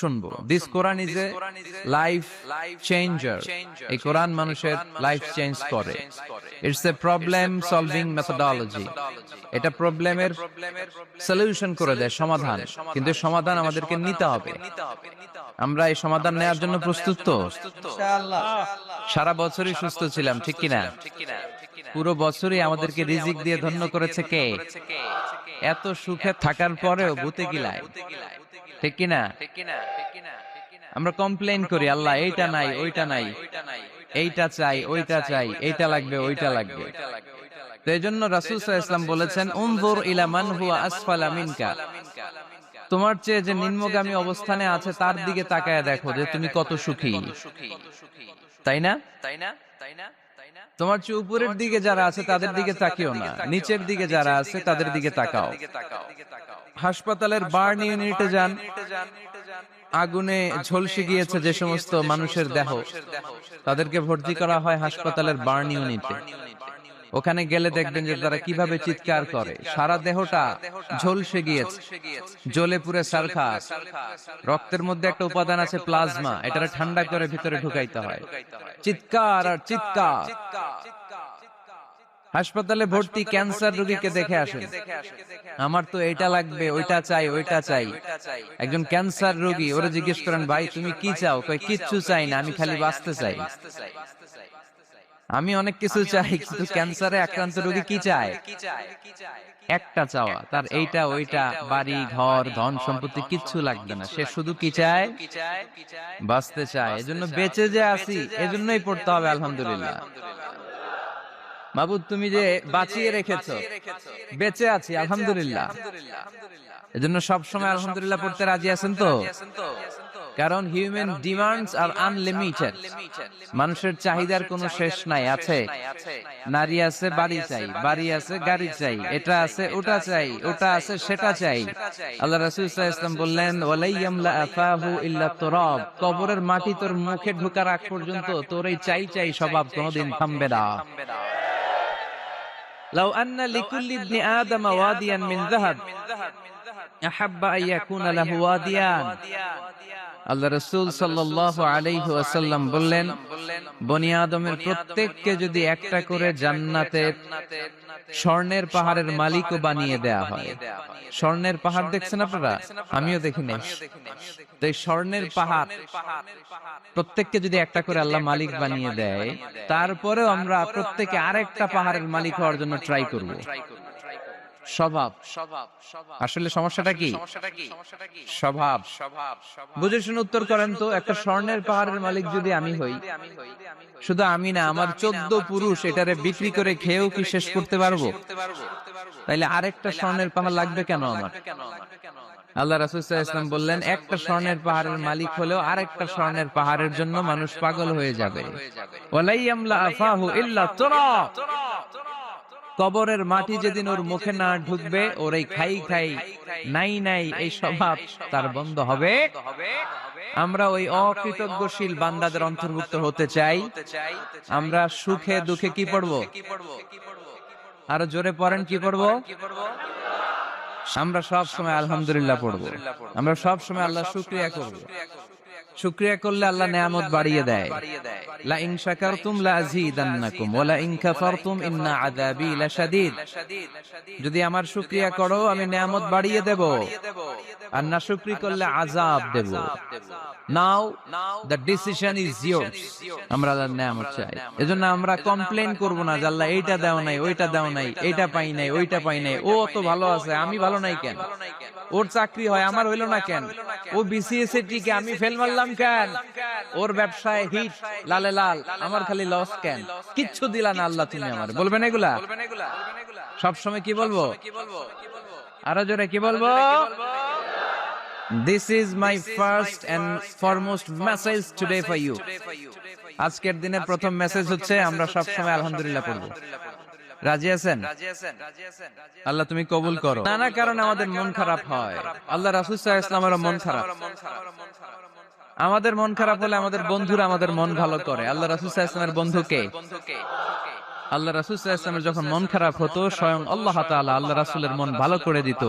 শুনবো। This Quran is a life changer. এই কোরআন মানুষের লাইফ চেঞ্জ করে। It's a problem solving methodology. এটা প্রবলেমের সলিউশন করে দেয়, সমাধান। কিন্তু সমাধান আমাদেরকে নিতে হবে। আমরা এই সমাধান নেওয়ার জন্য প্রস্তুত তো? সারা বছরই সুস্থ ছিলাম, ঠিক কিনা? পুরো বছরই আমাদেরকে রিজিক দিয়ে ধন্য করেছে কে? এত সুখে থাকার পরেও ভূতে গিলায়, ঠিক কিনা? আমরা কমপ্লেইন করি, আল্লাহ এইটা নাই, ওইটা নাই, এইটা চাই, ওইটা চাই, এইটা লাগবে, ওইটা লাগবে। তো এই জন্য রাসূল সাল্লাল্লাহু আলাইহি ওয়াসাল্লাম বলেছেন, উনজুর ইলা মান হুয়া আসফালা মিনকা। তোমার চেয়ে যে নিম্নগামী অবস্থানে আছে তার দিকে তাকায় দেখো যে তুমি কত সুখী, তাই না? তোমার চেয়ে উপরের দিকে যারা আছে তাদের দিকে তাকিও না, নিচের দিকে যারা আছে তাদের দিকে তাকাও। হাসপাতালের বার্ন ইউনিটে যান, আগুনে ঝলসে গিয়েছে যে সমস্ত মানুষের দেহ, তাদেরকে ভর্তি করা হয় হাসপাতালের বার্ন ইউনিটে। ওখানে গেলে দেখবেন যে তারা কিভাবে চিৎকার করে, সারা দেহটা ঝলসে গিয়েছে, জ্বলে পুড়ে ছারখার। রক্তের মধ্যে একটা উপাদান আছে প্লাজমা, এটা ঠান্ডা করে ভিতরে ঢুকাইতে হয়। চিৎকার আর চিৎকার। হাসপাতালে ভর্তি ক্যান্সার রোগীকে দেখে আসেন, আমার তো এটা লাগবে, ওইটা চাই, ওইটা চাই। একজন ক্যান্সার রোগী, ওরা জিজ্ঞেস করেন, ভাই তুমি কি চাও? কই কিচ্ছু চাই না, আমি খালি বাঁচতে চাই। আমি অনেক কিছু চাই, কিন্তু ক্যান্সারে আক্রান্ত রোগী কি চায়? একটা চাওয়া, তার এইটা ওইটা, বাড়ি ঘর ধন সম্পত্তি কিচ্ছু লাগবে না, সে শুধু কি চায়? বাঁচতে চায়। এজন্য বেঁচে যে আছি, এজন্যই পড়তে হবে আলহামদুলিল্লাহ। মাবুদ তুমি যে বাঁচিয়ে রেখেছো, বেঁচে আছি আলহামদুলিল্লাহ। এজন্য সবসময় আলহামদুলিল্লাহ পড়তে রাজি আছেন তো? কারণ হিউম্যান ডিমান্ডস আর আনলিমিটেড। মানুষের চাহিদার কোনো শেষ নাই। আছে নারী আছে, বাড়ি চাই, বাড়ি আছে, গাড়ি চাই, এটা আছে, ওটা চাই, ওটা আছে, সেটা চাই। আল্লাহ রাসূল সাল্লাল্লাহু আলাইহি ওয়াসাল্লাম বললেন, ওয়ালাইয়ামলা আফাহু ইল্লা তুরাব। কবরের মাটি তোর মুখে ঢোকার আগ পর্যন্ত তোর এই চাই চাই স্বভাব কোনোদিন থামবে না। লাউ আন্না লিকুল্লি ইবনি আদম ওয়াদিয়ান মিন যাহাব আহাব্বা আন ইয়াকুনা লাহু ওয়াদিয়ান। আল্লাহ রাসূল সাল্লাল্লাহু আলাইহি ওয়াসাল্লাম বললেন, বনি আদমের প্রত্যেককে যদি একটা করে জান্নাতের স্বর্ণের পাহাড়ের মালিকও বানিয়ে দেয়া হয়। স্বর্ণের পাহাড় দেখছেন আপনারা? আমিও দেখি নাই। তো এই স্বর্ণের পাহাড় প্রত্যেককে যদি একটা করে আল্লাহ মালিক বানিয়ে দেয়, তারপরেও আমরা প্রত্যেকে আরেকটা পাহাড়ের মালিক হওয়ার জন্য ট্রাই করব। স্বভাব। আসলে সমস্যাটা কি? স্বভাব। বুঝে শুনে উত্তর করেন তো, একটা স্বর্ণের পাহাড়ের মালিক যদি আমি হই, শুধু আমি না, আমার 14 পুরুষ এটারে বিক্রি করে খেয়েও কি শেষ করতে পারবো? তাইলে আরেকটা স্বর্ণের পাহাড় লাগবে কেন আমার? আল্লাহ রাসূল সাল্লাল্লাহু আলাইহি ওয়াসাল্লাম বললেন, একটা স্বর্ণের পাহাড়ের মালিক হলেও আরেকটা স্বর্ণের পাহাড়ের জন্য মানুষ পাগল হয়ে যাবে। ওয়ালাইয়ামলা আফাহু ইল্লা তুরাব। কবরের মাটি যেদিন ওর মুখে না ঢুকবে, ওর এই খাই খাই নাই নাই এই স্বভাব তার বন্ধ হবে। আমরা ওই অকৃতজ্ঞশীল বান্দাদের অন্তর্ভুক্ত হতে চাই। আমরা সুখে দুঃখে কি পড়বো? আরো জোরে পড়েন, কি পড়বো? আমরা সব সময় আলহামদুলিল্লাহ পড়বো। আমরা সব সময় আল্লাহ শুকরিয়া করব। শুকরিয়া করলে আল্লাহ নেয়ামত বাড়িয়ে দেয়। লা ইন শাকারতুম লা আযীদান্নাকুম ওয়া লা ইন কাফারতুম ইন্না আযাবী লাশাদীদ। যদি আমার শুকরিয়া করো আমি নেয়ামত বাড়িয়ে দেব, আর না শুকরি করলে আযাব দেব। নাও দ্য ডিসিশন ইজ ইয়ার্স। আমরা আল্লাহর নেয়ামত চাই। এজন্য আমরা কমপ্লেইন করব না যে আল্লাহ এইটা দাও নাই, ওইটা দাও নাই, এইটা পাই নাই, ওইটা পাই নাই, ও অত ভালো আছে, আমি ভালো নাই কেন? ওর চাকরি হয়, আমার হইলো না কেন? ও বিসিএস এ টিকে, আমি ফেল মারলাম কেন? ওর ব্যবসায় হিট লালে লাল, আমার খালি লস কেন? কিচ্ছু দিলা না আল্লাহ তুমি আমার। বলবেন এগুলা? সব সময় কি বলবো? আরো জোরে কি বলবো? This is my first and foremost message today for you. আজকের দিনের প্রথম মেসেজ হচ্ছে আমরা সব সময় আলহামদুলিল্লাহ পড়ব। রাজি আছেন? আল্লাহ তুমি কবুল করো। নানা কারণে আমাদের মন খারাপ হয়। আল্লাহ রাসূল সাল্লাল্লাহু আলাইহি ওয়াসাল্লামের মন খারাপ। আমাদের মন খারাপ হলে আমাদের বন্ধুরা আমাদের মন ভালো করে। আল্লাহ রাসূল সাল্লাল্লাহু আলাইহি ওয়াসাল্লামের বন্ধু কে? আল্লাহ রাসূল সাল্লাল্লাহু আলাইহি ওয়াসাল্লামের যখন মন খারাপ হতো, স্বয়ং আল্লাহ তাআলা আল্লাহ রাসূলের মন ভালো করে দিত।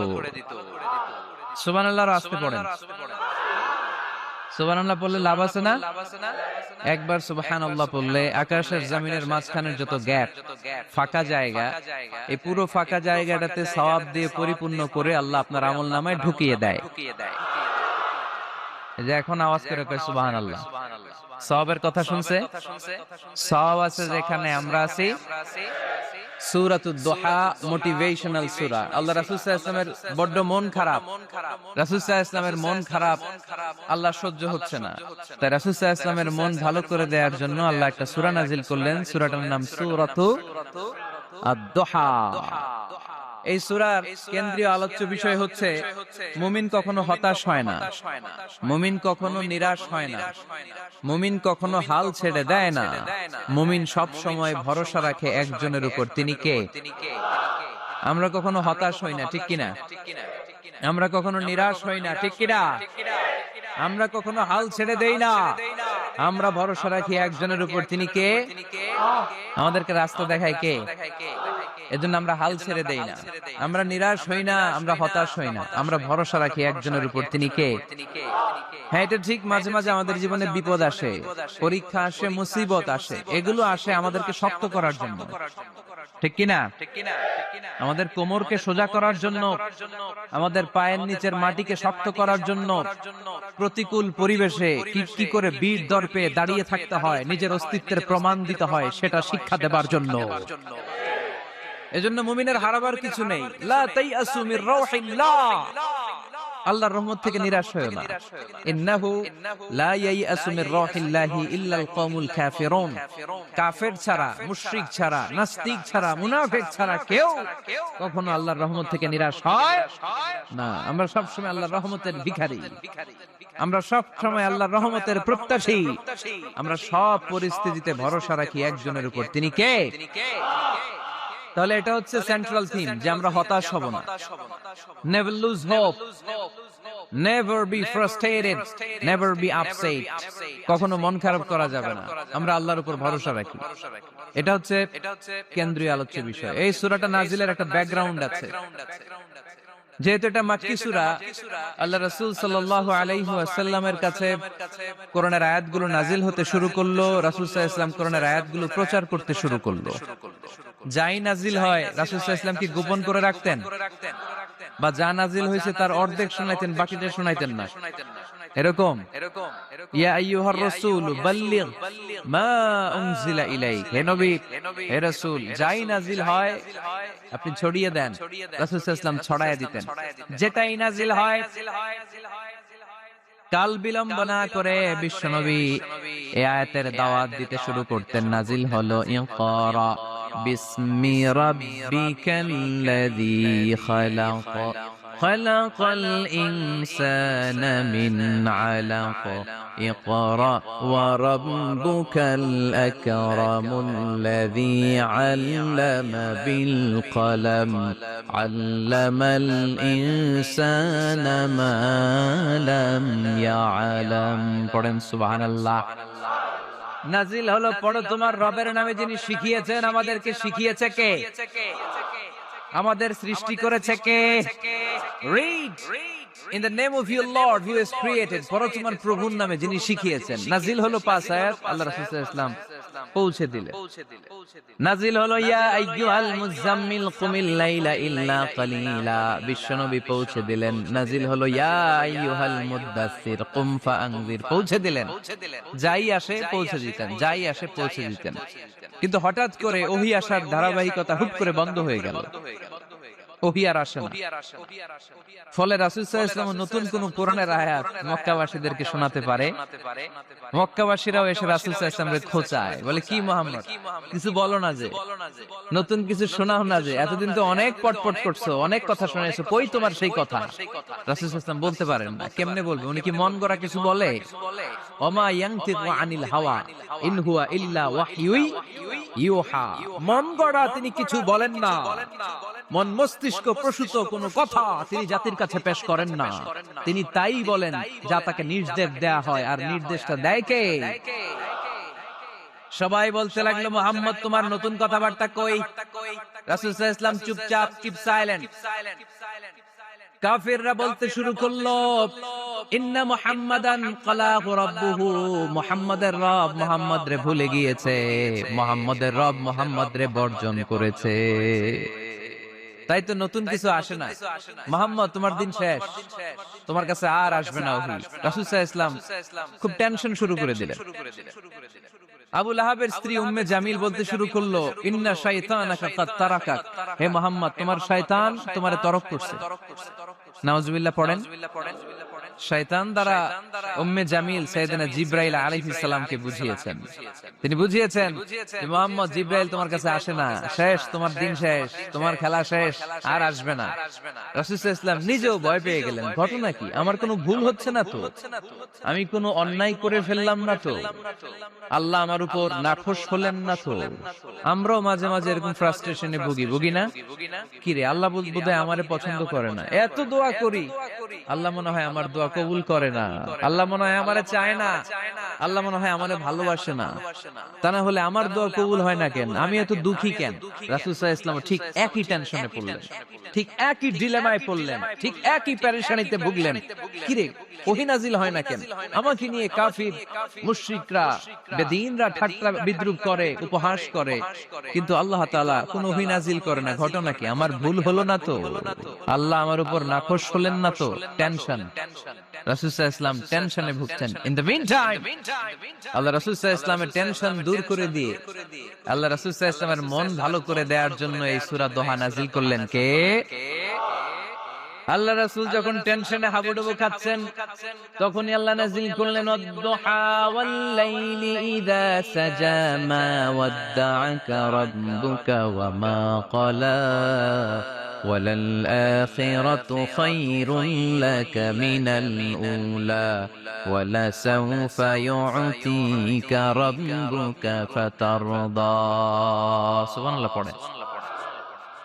সুবহানাল্লাহ। আসতে পড়েন। সুবহানাল্লাহ পড়লে লাভ আছে না? একবার সুবহানাল্লাহ পড়লে আকাশের জমিনের মাঝখানের যত গ্যাপ, ফাঁকা জায়গা, এই পুরো ফাঁকা জায়গাটাতে সওয়াব দিয়ে পরিপূর্ণ করে আল্লাহ আপনার আমলনামায় ঢুকিয়ে দেয়। এই যে এখন আওয়াজ করে কয় সুবহানাল্লাহ। সওয়াবের কথা শুনছে? সওয়াব আছে যেখানে আমরা আছি। সূরাতুদ দুহা মোটিভেশনাল সূরা। আল্লাহ রাসূল সাল্লাল্লাহু আলাইহি ওয়াসাল্লামের বড় মন খারাপ। রাসূল সাল্লাল্লাহু আলাইহি ওয়াসাল্লামের মন খারাপ, আল্লাহ সহ্য হচ্ছে না। তাই রাসূল সাল্লাল্লাহু আলাইহি ওয়াসাল্লামের মন ভালো করে দেওয়ার জন্য আল্লাহ একটা সূরা নাযিল করলেন। সূরাটার নাম সূরাতু আদ-দুহা। এই সূরার কেন্দ্রীয় আলোচ্য বিষয় হচ্ছে মুমিন কখনো হতাশ হয় না, মুমিন কখনো নিরাশ হয় না, মুমিন কখনো হাল ছেড়ে দেয় না। মুমিন সব সময় ভরসা রাখে একজনের উপর, তিনি কে? আমরা কখনো হতাশ হই না, ঠিক কিনা? আমরা কখনো নিরাশ হই না, ঠিক কিনা? আমরা কখনো হাল ছেড়ে দেই না, আমরা ভরসা রাখি একজনের উপর, তিনি কে? আমাদেরকে রাস্তা দেখায় কে? এজন্য আমরা হাল ছেড়ে দেই না, আমরা নিরাশ হই না, আমরা হতাশ হই না, আমরা ভরসা রাখি একজনের উপর, তিনি কে? হ্যাঁ, এটা ঠিক। মাঝে মাঝে আমাদের জীবনে বিপদ আসে, পরীক্ষা আসে, মুসিবত আসে, এগুলো আসে আমাদেরকে শক্ত করার জন্য, ঠিক কিনা? আমাদের কোমরকে সোজা করার জন্য, আমাদের পায়ের নিচের মাটিকে শক্ত করার জন্য, প্রতিকূল পরিবেশে কি করে বীর দর্পে দাঁড়িয়ে থাকতে হয়, নিজের অস্তিত্বের প্রমাণ দিতে হয়, সেটা শিক্ষা দেবার জন্য। এজন্য মুমিনের হারাবার কিছু নেই। লা তাইয়াসু মির রাউহিল্লাহ, আল্লাহর রহমত থেকে নিরাশ হয়ো না। ইন্নাহু লা ইয়াইয়াসু মির রাউহিল্লাহি ইল্লাল কওমুল কাফিরুন, কাফের ছাড়া, মুশরিক ছাড়া, নাস্তিক ছাড়া, মুনাফিক ছাড়া কেউ কখনো আল্লাহর রহমত থেকে নিরাশ হয় না। আমরা সব সময় আল্লাহর রহমতের ভিখারি, আমরা সব সময় আল্লাহর রহমতের প্রত্যাশী, আমরা সব পরিস্থিতিতে ভরসা রাখি একজনের উপর, তিনি কে? তাহলে এটা হচ্ছে সেন্ট্রাল থিম, যে আমরা হতাশ হব না। Never lose hope, never be frustrated, never be upset. কখনো মন খারাপ করা যাবে না, আমরা আল্লাহর উপর ভরসা রাখি। এটা হচ্ছে কেন্দ্রীয় আলোচ্য বিষয়। এই সূরাটা নাজিলের একটা ব্যাকগ্রাউন্ড আছে। যেহেতু এটা মাক্কি সূরা, আল্লাহ রাসূল সাল্লাল্লাহু আলাইহি ওয়াসাল্লামের কাছে কোরআনের আয়াতগুলো নাজিল হতে শুরু করলো। রাসূল সাল্লাল্লাহু আলাইহি ওয়াসাল্লাম কোরআনের আয়াতগুলো প্রচার করতে শুরু করলো। যাই নাজিল হয় রাসূল সাল্লাল্লাহু আলাইহি ওয়াসাল্লাম কি গোপন করে রাখতেন? বা যা নাজিল হয়েছে তার অর্ধেক শোনাইতেন, বাকিটা শোনাইতেন না? এরকম ইয়া আইয়ুহার রাসূল বাল্লিগ মা উনজিলা ইলাইক, হে নবী, হে রাসূল, যাই নাজিল হয় আপনি ছড়িয়ে দেন। রাসূল সাল্লাল্লাহু আলাইহি ওয়াসাল্লাম ছড়ায়া দিতেন। যেটাই নাজিল হয় কাল বিলম্ব না করে বিশ্বনবী এই আয়াতের দাওয়াত দিতে শুরু করতেন। নাজিল হলো ইকরা বিসমি রাব্বিকাল্লাযী খালাক, খালাকাল ইনসানা মিন আলাক, ইকরা ওয়া রাব্বুকাল আকরামুল্লাযী আল্লামা বিল কলম, আল্লামাল ইনসানা মা লাম ইয়ালাম। পড়েন সুবহানাল্লাহ। নাজিল হলো পড়ো তোমার রবের নামে, যিনি শিখিয়েছেন। আমাদেরকে শিখিয়েছে কে? আমাদের সৃষ্টি করেছে কে? Read in the name of your Lord who has created, পড়ো তোমার প্রভুর নামে যিনি শিখিয়েছেন। নাজিল হলো 5 আয়াত, আল্লাহ রাসূল সাল্লাল্লাহু আলাইহি ওয়াসাল্লাম পৌঁছে দিলেন। নাজিল হলো ইয়া আইয়ুহাল মুযাম্মিল কুমিল লাইলা ইল্লা কালিলা, বিশ্বনবী পৌঁছে দিলেন। নাজিল হলো ইয়া আইয়ুহাল মুদ্দাসসির কুম ফাআনজির, পৌঁছে দিলেন। যাই আসে পৌঁছে দিতেন, যাই আসে পৌঁছে দিতেন। কিন্তু হঠাৎ করে ওহী আসার ধারাবাহিকতা হুট করে বন্ধ হয়ে গেল, ওহী আর আসে না। ফলে রাসূল সাল্লাল্লাহু আলাইহি ওয়াসাল্লাম নতুন কোন কোরআনের আয়াত মক্কাবাসীদেরকে শোনাতে পারে। মক্কাবাসীরাও এসে রাসূল সাল্লাল্লাহু আলাইহি ওয়াসাল্লামকে খোঁচায়, বলে কি মুহাম্মদ, কিছু বলো না যে, নতুন কিছু শোনাও না যে, এতদিন তো অনেক পটপট করছো, অনেক কথা শুনাইছো, কই তোমার সেই কথা? রাসূল সাল্লাল্লাহু আলাইহি ওয়াসাল্লাম বলতে পারেন না। কেমনে বলবে? উনি কি মন গড়া কিছু বলে? ওমা ইয়ানতিকু আনিল হাওয়া ইন হুয়া ইল্লা ওয়াহয়ুই ইউহা, মন গড়া তিনি কিছু বলেন না, মন মস্তিষ্ক প্রসূত কোনো কথা তিনি জাতির কাছে পেশ করেন না। তিনি তাই বলেন যা তাকে নির্দেশ দেয়া হয়, আর নির্দেশটা দেয় কে? সবাই বলতে লাগলো মুহাম্মদ তোমার নতুন কথাবার্তা কই? রাসূল সাল্লাল্লাহু আলাইহি ওয়াসাল্লাম চুপচাপ, কিপ সাইলেন্ট। কাফিররা বলতে শুরু করলো ইন্না মুহাম্মাদান ক্বালাহু রাব্বুহু, মুহাম্মাদের রব মুহাম্মদ রে ভুলে গিয়েছে, মুহাম্মাদের রব মুহাম্মদ রে বর্জন করেছে। তাই তো নতুন কিছু আসে না। মুহাম্মদ তোমার দিন শেষ, তোমার কাছে আর আসবে না ওহী। রাসূল সাল্লাল্লাহু আলাইহি ওয়াসাল্লাম খুব টেনশন শুরু করে দিলেন। আবু লাহাবের স্ত্রী উম্মে জামিল বলতে শুরু করলো, ইন্না শাইতানাকা কাদ তারাকাক, হে মুহাম্মদ তোমার শয়তান তোমারে তরক করছে। নাউজুবিল্লাহ পড়েন। শয়তান দ্বারা উম্মে জামিল সাইয়েদনা জিবরাইল আলাইহিস সালামকে বুঝিয়েছেন। তিনি বুঝিয়েছেন যে মুহাম্মদ, জিবরাইল তোমার কাছে আসে না, শেষ, তোমার দিন শেষ, তোমার খেলা শেষ, আর আসবে না। রাসূল সাল্লাল্লাহু আলাইহি ওয়াসাল্লাম নিজেও ভয় পেয়ে গেলেন। ঘটনা কি? আমার কোনো ভুল হচ্ছে না তো? আমি কোনো অন্যায় করে ফেললাম না তো? আল্লাহ আমার উপর নাখোশ হলেন না তো? আমরাও মাঝে মাঝে এরকম ফ্রাস্ট্রেশনে ভুগি না? কি রে, আল্লাহ বোধহয় আমারে পছন্দ করে না। এত দোয়া করি, আল্লাহ মনে হয় আমার দোয়া কবুল করে না। আল্লাহ মনে হয় আমারে চায় না। আল্লাহ মনে হয় আমারে ভালোবাসে না। তা না হলে আমার দোয়া কবুল হয় না কেন? আমি এত দুঃখী কেন? রাসূল সাল্লাল্লাহু আলাইহি ওয়াসাল্লাম ঠিক একই টেনশনে পড়লেন, ঠিক একই ডিলেমায় পড়লেন, ঠিক একই পেরেশানিতে ভুগলেন। কি রে, ওহী নাজিল হয় না কেন? আমাকে নিয়ে কাফির মুশরিকরা বেদীনরা ঠাট্টা বিদ্রূপ করে, উপহাস করে, কিন্তু আল্লাহ তাআলা কোনো ওহী নাজিল করে না। ঘটনা কি? আমার ভুল হলো না তো? আল্লাহ আমার উপর নাখোশ হলেন না তো? টেনশন। রাসূল সাল্লাল্লাহু আলাইহি ওয়াসাল্লাম টেনশনে ভুগছেন। ইন দ্য মিন টাইম আল্লাহ রাসূল সাল্লাল্লাহু আলাইহি ওয়াসাল্লামের টেনশন দূর করে দিয়ে আল্লাহ রাসূল সাল্লাল্লাহু আলাইহি ওয়াসাল্লামের মন ভালো করে দেওয়ার জন্য এই সূরা দোহা নাজিল করলেন। কে? আল্লাহ রাসূল যখন টেনশনে হাবুডুবু খাচ্ছেন, তখনই আল্লাহ নাজিল করলেন, ওয়াদ-দুহা ওয়াল-লাইলি ইযা সাজা মা ওয়াদ্দা'আকা রাব্বুকা ওয়া মা ক্বালা ওয়ালাল আখিরাতু খায়রুন লাকা মিনাল উলা ওয়ালাসাউফা ইউ'তিকা রাব্বুকা ফাতারদা। সুবহানাল্লাহ পড়ে।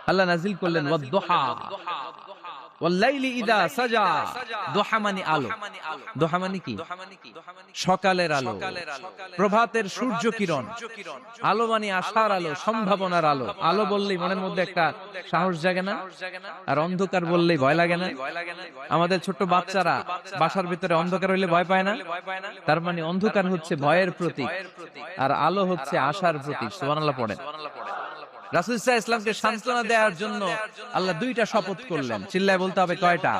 আল্লাহ নাজিল করলেন ওয়াদ-দুহা ওয়াল-লাইলি ইযা সাজা। দুহা মানে আলো। দুহা মানে কি? সকালের আলো, প্রভাতের সূর্য কিরণ। আলো মানে আশার আলো, সম্ভাবনার আলো। আলো বললেই মনের মধ্যে একটা সাহস জাগে না? আর অন্ধকার বললেই ভয় লাগে না? আমাদের ছোট্ট বাচ্চারা বাসার ভিতরে অন্ধকার হইলে ভয় পায় না? তার মানে অন্ধকার হচ্ছে ভয়ের প্রতীক, আর আলো হচ্ছে আশার প্রতীক। সুবহানাল্লাহ পড়েন। রাসূল সাল্লাল্লাহু আলাইহি ওয়াসাল্লামকে সান্ত্বনা দেওয়ার জন্য আল্লাহ দুইটা শপথ করলেন। চিল্লায় বলতে হবে কয়টা?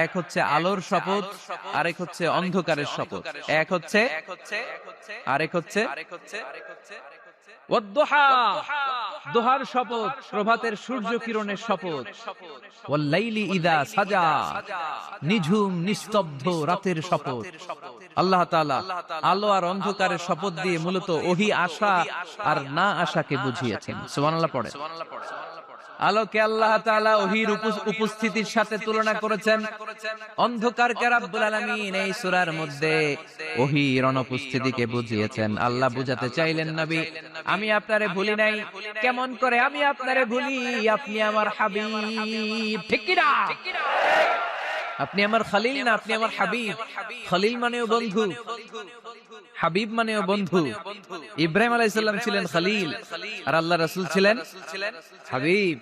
এক হচ্ছে আলোর শপথ, আরেক হচ্ছে অন্ধকারের শপথ। এক হচ্ছে, আরেক হচ্ছে ওয়াদ-দুহা, দুহার শপথ, প্রভাতের সূর্য কিরণের শপথ। ওয়াল-লাইলি ইযা সাজা, নিঝুম নিস্তব্ধ রাতের শপথ। আল্লাহ তাআলা আলো আর অন্ধকারের শপথ দিয়ে মূলত ওহী আশা আর না আশাকে বুঝিয়েছেন। সুবহানাল্লাহ পড়ে। আলোকে আল্লাহ তাআলা ওহীর উপস্থিতির সাথে তুলনা করেছেন। অন্ধকারকে রব্বুল আলামিন এই সূরার মধ্যে ওহীর অনুপস্থিতিকে বুঝিয়েছেন। আল্লাহ বুঝাতে চাইলেন, নবী আমি আপনারে ভুলি নাই। কেমন করে আমি আপনারে ভুলি? আপনি আমার হাবিব, ঠিক কি না? আপনি আমার খলিল না, আপনি আমার হাবিব। খলিল মানেও বন্ধু, হাবিব মানেও বন্ধু। ইব্রাহিম আলাইহিস সালাম ছিলেন খলিল, আর আল্লাহ রাসূল ছিলেন হাবিব।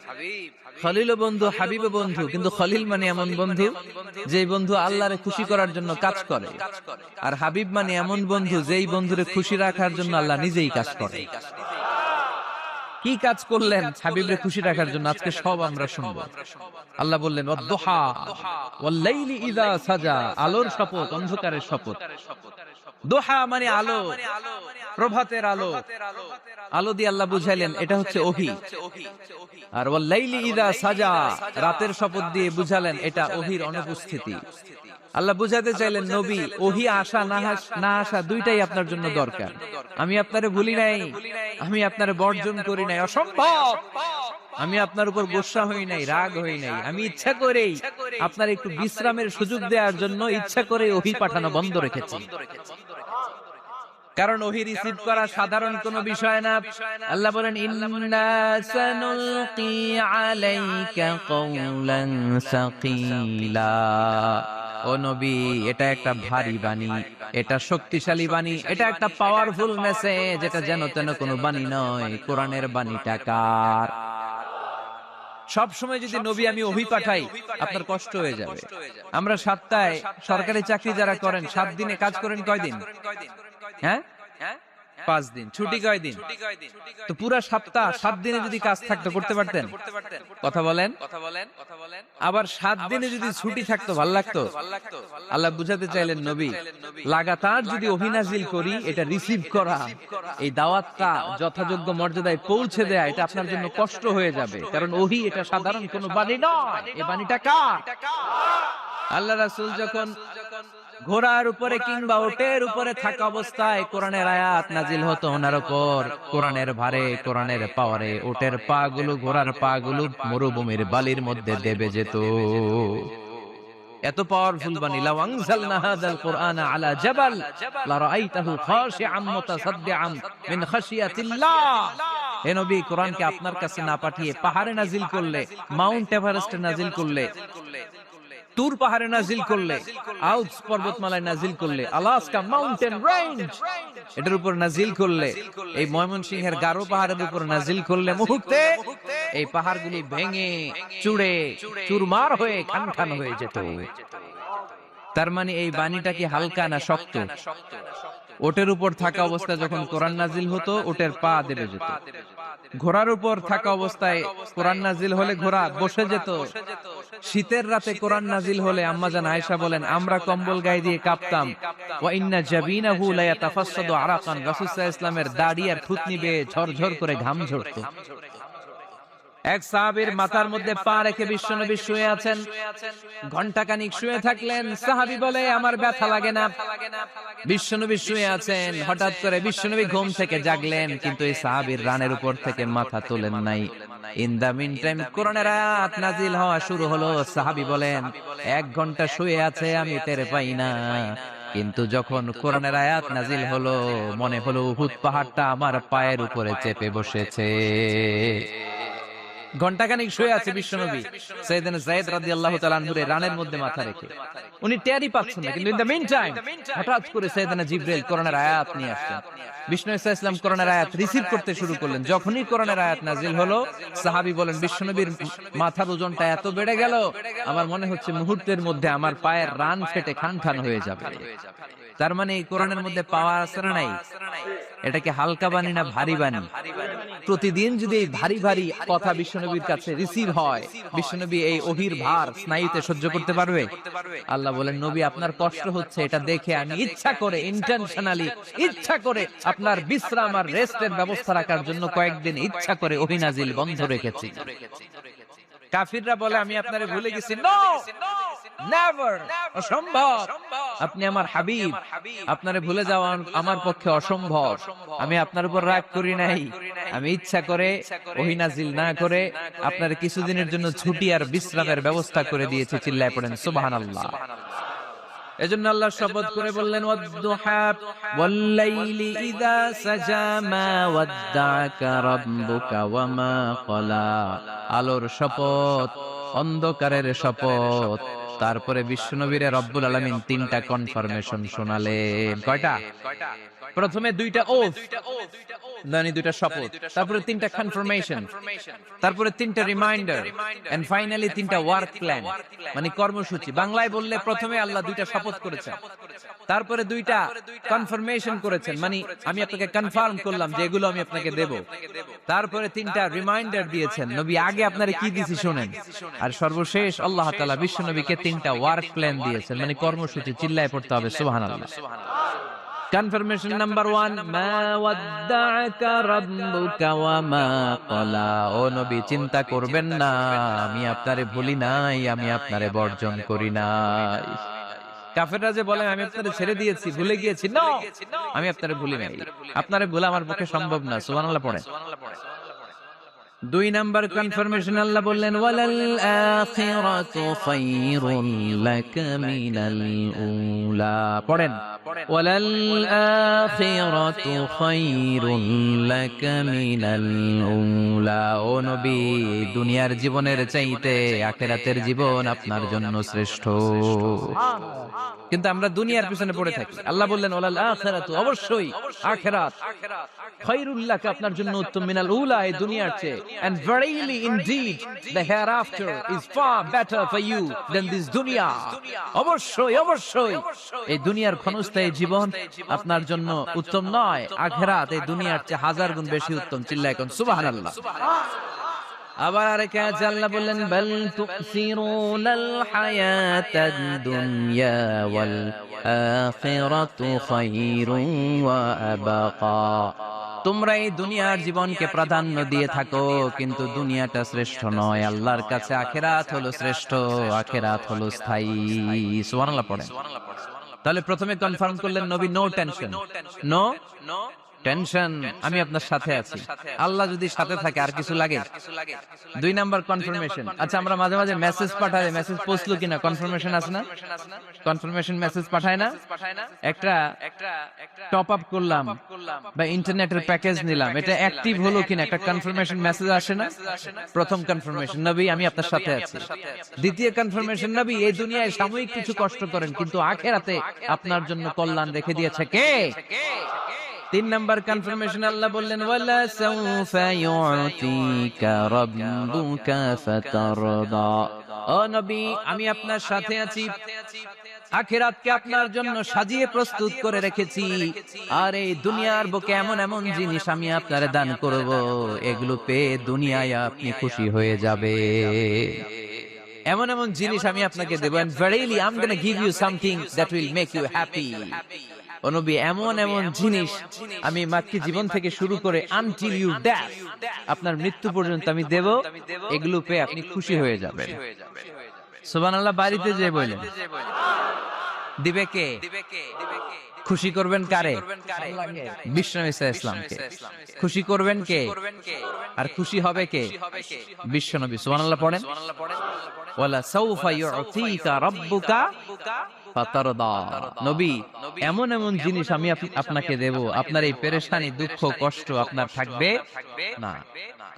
খলিলও বন্ধু, হাবিবও বন্ধু, কিন্তু খলিল মানে এমন বন্ধু যেই বন্ধু আল্লাহরে খুশি করার জন্য কাজ করে, আর হাবিব মানে এমন বন্ধু যেই বন্ধুরে খুশি রাখার জন্য আল্লাহ নিজেই কাজ করে। কি কাজ করলেন হাবিবরে খুশি রাখার জন্য? আজকে সব আমরা শুনবো। আল্লাহ বললেন ওয়াদ-দুহা ওয়াল-লাইলি ইযা সাজা, আলোর শপথ, অন্ধকারের শপথ। দুহা মানে আলো, প্রভাতের আলো। আলো দিয়ে আল্লাহ বুঝাইলেন এটা হচ্ছে ওহী। আর ওয়াল-লাইলি ইযা সাজা, রাতের শপথ দিয়ে বুঝালেন এটা ওহীর অনুপস্থিতি। আল্লাহ বুঝাতে চাইলেন, নবী ওহী আসা না আসা দুইটাই আপনার জন্য দরকার। আমি আপনারে ভুলি নাই, আমি আপনারে বর্জন করি নাই, অসম্ভব। আমি আপনার উপর গোসা হই নাই, রাগ হই নাই। আমি ইচ্ছা করেই আপনার একটু বিশ্রামের সুযোগ দেওয়ার জন্য ইচ্ছা করে ওহী পাঠানো বন্ধ রেখেছি। কারণ ওহী রিসিভ করা সাধারণ কোনো বিষয় না। আল্লাহ বলেন, ইন্না সানুলকি আলাইকা কওলান সাকিলা। ও নবী, এটা একটা ভারী বাণী, এটা শক্তিশালী বাণী, এটা একটা পাওয়ারফুল মেসেজ। এটা যেন তেন কোনো বাণী নয়। কোরআনের বাণীটা কার? সব সময় যদি নবী আমি ওহী পাঠাই আপনার কষ্ট হয়ে যাবে। আমরা সপ্তাহে সরকারি চাকরি যারা করেন 7 দিনে কাজ করেন কয়দিন? হ্যাঁ, 5 দিন। ছুটি কয়দিন? তো পুরা সপ্তাহ 7 দিনে যদি কাজ থাকতো করতে পারতেন? কথা বলেন। আবার 7 দিনে যদি ছুটি থাকতো ভাল লাগতো? আল্লাহ বুঝাতে চাইলেন নবী লাগাতার যদি ওহী নাজিল করি এটা রিসিভ করা, এই দাওয়াতটা যথাযোগ্য মর্যাদায় পৌঁছে দেয়া এটা আপনার জন্য কষ্ট হয়ে যাবে, কারণ ওহী এটা সাধারণ কোনো বাণী নয়, এই বাণীটা কার? আল্লাহ রাসূল যখন ঘোড়ার উপরে কিংবা উটের উপরে থাকা অবস্থায় কোরআনের আয়াত নাজিল হতো ওনার উপর, কোরআনের ভারে, কোরআনের পাওয়ারে উটের পা গুলো, ঘোড়ার পা গুলো মরুভূমির বালির মধ্যে দেবে যেত। এত পাওয়ারফুল বাণী। লাউ আনজালনা হাযাল কুরআনা আলা জাবাল লারাআইতাহু খাশিআম মুতাসাদ্দিআম মিন খাশিয়াতিল্লাহ। হে নবী, কোরআনকে আপনার কাছে না পাঠিয়ে পাহাড়ে নাজিল করলে, মাউন্ট এভারেস্টে নাজিল করলে, তুর পাহাড়ে নাজিল করলে, আল্পস পর্বতমালায় নাজিল করলে, আলাস্কা মাউন্টেন রেঞ্জ এটার উপর নাজিল করলে, এই ময়মনসিংহের গারো পাহাড়ের উপর নাজিল করলে মুহূর্তে এই পাহাড়গুলি ভেঙে চুড়ে চুরমার হয়ে খান খান হয়ে যেত। তার মানে এই বাণীটা কি হালকা না শক্ত? ওটের উপর থাকা অবস্থায় যখন কোরআন নাজিল হতো ওটের পা দেবে যেত। ঘোড়ার উপর থাকা অবস্থায় কোরআন নাজিল হলে ঘোড়া বসে যেত। শীতের রাতে কোরআন নাজিল হলে আম্মাজান আয়েশা বলেন আমরা কম্বল গায়ে দিয়ে কাঁপতাম। ওয়া ইন্না জাবিনাহু লা ইয়াতাফাসসাদু আরাকান, রাসূল সাল্লাল্লাহু আলাইহি ওয়াসাল্লামের দাড়ি আর থুতনি বেয়ে ঝরঝর করে ঘাম ঝরতো। এক সাহাবীর মাথার মধ্যে পা রেখে বিশ্বনবী শুয়ে আছেন, ঘন্টাখানিক শুয়ে থাকলেন। সাহাবী বলে আমার ব্যথা লাগে না। বিশ্বনবী শুয়ে আছেন, হঠাৎ করে বিশ্বনবী ঘুম থেকে জাগলেন, কিন্তু এই সাহাবীর রানের উপর থেকে মাথা তোলেন নাই। ইন দা মিন টাইম কোরআনের আয়াত নাজিল হওয়া শুরু হলো। সাহাবী বলেন 1 ঘন্টা শুয়ে আছে আমি টের পাই না, কিন্তু যখন কোরআনের আয়াত নাজিল হলো মনে হলো উহুদ পাহাড়টা আমার পায়ের উপরে চেপে বসেছে। ঘন্টাখানিক শুয়ে আছে বিশ্বনবী, সাইয়েদনা যায়েদ রাদিয়াল্লাহু তাআলা আনহু রানের মধ্যে মাথা রেখে। উনি টেরই পাচ্ছেন না, কিন্তু ইন দ্য মিন টাইম হঠাৎ করে সাইয়েদনা জিবরাইল কোরআনের আয়াত নিয়ে আসলেন। বিষ্ণু সাল্লাল্লাহু আলাইহি ওয়াসাল্লাম কোরআনের আয়াত রিসিভ করতে শুরু করলেন। যখনই কোরআনের আয়াত নাজিল হলো সাহাবী বলেন বিশ্বনবীর মাথার ওজনটা এত বেড়ে গেল আমার মনে হচ্ছে মুহূর্তের মধ্যে আমার পায়ের রান ফেটে খান খান হয়ে যাবে। তার মানে এই কোরআনের মধ্যে পাওয়ার আছে না নাই? এটা কি হালকা বাণী না ভারী বাণী? প্রতিদিন যদি এই ভারী ভারী কথা বিশ্বনবীর কাছে রিসিভ হয়, বিশ্বনবী এই ওহীর ভার স্নায়ুতে সহ্য করতে পারবে? আল্লাহ বলেন নবী আপনার কষ্ট হচ্ছে, এটা দেখে আমি ইচ্ছা করে ইন্টেনশনালি ইচ্ছা করে আপনার বিশ্রাম আর রেস্টের ব্যবস্থা রাখার জন্য কয়েকদিন ইচ্ছা করে ওহী নাজিল বন্ধ রেখেছি। কাফিররা বলে আমি আপনারে ভুলে গেছি। নো, নেভার, অসম্ভব। আপনি আমার হাবিব, আপনারে ভুলে যাওয়া আমার পক্ষে অসম্ভব। আমি আপনার উপর রাগ করি নাই, আমি ইচ্ছা করে ওহী নাজিল না করে আপনারে কিছুদিনের জন্য ছুটি আর বিশ্রামের ব্যবস্থা করে দিয়েছি। চিল্লায় পড়েন সুবহানাল্লাহ। এজন্য আল্লাহ শপথ করে বললেন ওয়াদ-দুহা ওয়াল-লাইলি ইযা সাজা মা ওয়াদ্দা'কা রাব্বুকা ওয়া মা ক্বালা। আলোর শপথ, অন্ধকারের শপথ। তারপরে বিশ্বনবীরে রব্বুল আলামিন 3টা কনফার্মেশন শোনালেন। কয়টা? প্রথমে 2টা ওথ, মানে 2টা শপথ, তারপরে 3টা কনফার্মেশন, তারপরে 3টা রিমাইন্ডার, এন্ড ফাইনালি 3টা ওয়ার্ক প্ল্যান, মানে কর্মসূচি। বাংলায় বললে প্রথমে আল্লাহ 2টা শপথ করেছেন, তারপরে 2টা কনফার্মেশন করেছেন, মানে আমি আপনাকে কনফার্ম করলাম যে এগুলো আমি আপনাকে দেব। তারপরে 3টা রিমাইন্ডার দিয়েছেন, নবী আগে আপনারে কি দিয়েছি শুনেন। আর সর্বশেষ আল্লাহ তাআলা বিশ্ব নবীকে 3টা ওয়ার্ক প্ল্যান দিয়েছেন, মানে কর্মসূচি। চিল্লায় পড়তে হবে সুবহানাল্লাহ। কনফার্মেশন নাম্বার 1, মা ওয়াদ্দা'কা রাব্বুকা ওয়া মা ক্বালা। ও নবী চিন্তা করবেন না, আমি আপনারে ভুলি নাই, আমি আপনারে বর্জন করি নাই। কাফেররা যে বলে আমি আপনারে ছেড়ে দিয়েছি, ভুলে গিয়েছি, নো, আমি আপনারে ভুলি নাই, আপনারে ভোলা আমার পক্ষে সম্ভব না। সুবহানাল্লাহ পড়েন। 2 নাম্বার কনফার্মেশন আল্লাহ বললেন ওয়ালাল আখিরাতু খায়রুল লাকা মিনাল উলা। পড়েন ওয়ালাল আখিরাতু খায়রুল লাকা মিনাল উলা। ও নবী, দুনিয়ার জীবনের চাইতে আখিরাতের জীবন আপনার জন্য শ্রেষ্ঠ। কিন্তু আমরা দুনিয়ার পিছনে পড়ে থাকি। আল্লাহ বললেন ওয়ালাল আখিরাতু, অবশ্যই আখিরাত খায়রুল লাকা, আপনার জন্য উত্তম, মিনাল উলা, এই দুনিয়ার চেয়ে। And verily indeed the hereafter is far better for you than this dunya. অবশ্যই অবশ্যই এই দুনিয়ার ক্ষণস্থায়ী জীবন আপনার জন্য উত্তম নয়, আখিরাত এই দুনিয়ার চেয়ে হাজার গুণ বেশি উত্তম। চিল্লায় কোন সুবহানাল্লাহ। আবার আরেক আয়াতে আল্লাহ বললেন বাল তুসিরুনাল হায়াতাদ দুনিয়া ওয়াল আখিরাতু খায়রুন ওয়া আবাকা। তোমরা এই দুনিয়ার জীবনকে প্রাধান্য দিয়ে থাকো, কিন্তু দুনিয়াটা শ্রেষ্ঠ নয়। আল্লাহর কাছে আখিরাত হলো শ্রেষ্ঠ, আখিরাত হলো স্থায়ী। সুবহানাল্লাহ পড়েন। তাহলে প্রথমে কনফার্ম করলেন নবী, নো টেনশন, নো টেনশন, আমি আপনার সাথে আছি। আল্লাহ যদি সাথে থাকে আর কিছু লাগে? 2 নাম্বার কনফার্মেশন। আচ্ছা, আমরা মাঝে মাঝে মেসেজ পাঠাই, মেসেজ পৌঁছলো কিনা কনফার্মেশন আছে না? কনফার্মেশন মেসেজ পাঠায় না? একটা টপ আপ করলাম বা ইন্টারনেটের প্যাকেজ নিলাম, এটা অ্যাক্টিভ হলো কিনা একটা কনফার্মেশন মেসেজ আসে না? প্রথম কনফার্মেশন, নবী আমি আপনার সাথে আছি। দ্বিতীয় কনফার্মেশন, নবী এই দুনিয়ায় সাময়িক কিছু কষ্ট করেন, কিন্তু আখিরাতে আপনার জন্য কল্যাণ রেখে দিয়েছে কে? 3 নাম্বার কনফার্মেশন, আল্লাহ বললেন ওয়ালা সাউফা ইউতিকা রাব্বুকা ফাতারদা। ও নবী, আমি আপনার সাথে আছি, আখিরাতকে আপনার জন্য সাজিয়ে প্রস্তুত করে রেখেছি। আর এই দুনিয়ার বুকে এমন এমন জিনিস আমি আপনারে দান করব, এগুলো পেয়ে দুনিয়ায় আপনি খুশি হয়ে যাবে। এমন এমন জিনিস আমি আপনাকে দেব, and verily I'm going to give you something that will make you happy. ও নবী, এমন এমন জিনিস আমি মাক্কি জীবন থেকে শুরু করে until you die, আপনার মৃত্যু পর্যন্ত আমি দেব, এগুলো পেয়ে আপনি খুশি হয়ে যাবেন। সুবহানাল্লাহ। বাড়িতে যে বলেন দিবে কে? খুশি করবেন কারে? বিশ্বনবী সাল্লাল্লাহু আলাইহি ওয়াসাল্লামকে। খুশি করবেন কে? আর খুশি হবে কে? বিশ্বনবী। সুবহানাল্লাহ পড়েন। ওয়ালা সাউফা ইউতিকা রাব্বুকা ফাতারদা। নবী, এমন এমন জিনিস আমি আপনাকে দেব, আপনার এই পেরেশানি, দুঃখ, কষ্ট আপনার থাকবে না।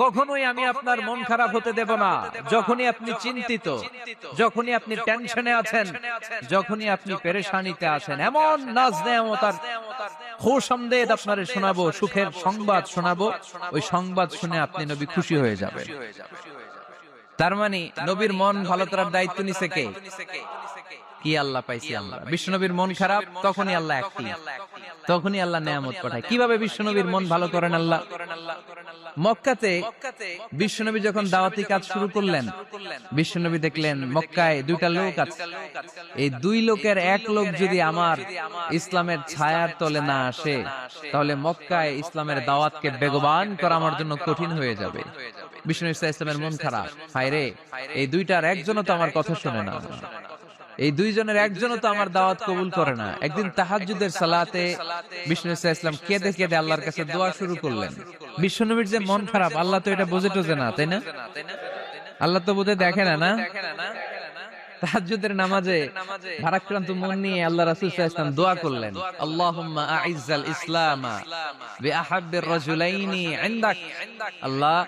কখনোই আমি আপনার মন খারাপ হতে দেব না। যখনই আপনি চিন্তিত, যখনই আপনি টেনশনে আছেন, যখনই আপনি পেরেশানিতে আছেন, এমন নাজ নেয়ামত আর খুশামদেদ আপনারে শোনাবো, সুখের সংবাদ শোনাবো, ওই সংবাদ শুনে আপনি নবী খুশি হয়ে যাবেন। তার মানে নবীর মন ভালো করার দায়িত্ব নিছে কে? কি? আল্লাহ পাইছি আমরা। বিশ্বনবীর মন খারাপ, তখনই আল্লাহ অ্যাক্টিভ, তখনই আল্লাহ নেয়ামত পাঠায়। কিভাবে বিশ্বনবীর মন ভালো করেন আল্লাহ? মক্কাতে বিশ্বনবী যখন দাওয়াতি কাজ শুরু করলেন, বিশ্বনবী দেখলেন মক্কায় 2টা লোক আছে। এই 2 লোকের এক লোক যদি আমার ইসলামের ছায়ার তলে না আসে, তাহলে মক্কায় ইসলামের দাওয়াতকে বেগবান করা আমার জন্য কঠিন হয়ে যাবে। বিশ্বনবী সাল্লাল্লাহু আলাইহি ওয়াসাল্লামের মন খারাপ, হায় রে, এই 2টার একজনও তো আমার কথা শুনে না, এই 2 জনের একজনও তো আমার দাওয়াত কবুল করে না। একদিন তাহাজ্জুদের সালাতে বিষ্ণু সাল্লাল্লাহু আলাইহি ওয়াসাল্লাম কেঁদে কেঁদে আল্লাহর কাছে দোয়া শুরু করলেন। বিশ্বনবীর যে মন খারাপ, আল্লাহ তো এটা বোঝে টোঝে না, তাই না? আল্লাহ তো বোধহয় দেখে না, না? তাহাজ্জুদের নামাজে ভারাক্রান্ত মন নিয়ে আল্লাহ রাসূল সাল্লাল্লাহু আলাইহি ওয়াসাল্লাম দোয়া করলেন, আল্লাহুম্মা আইজ্জাল ইসলামা বিআহাব্বির রাজুলাইনি ইনদাক। আল্লাহ,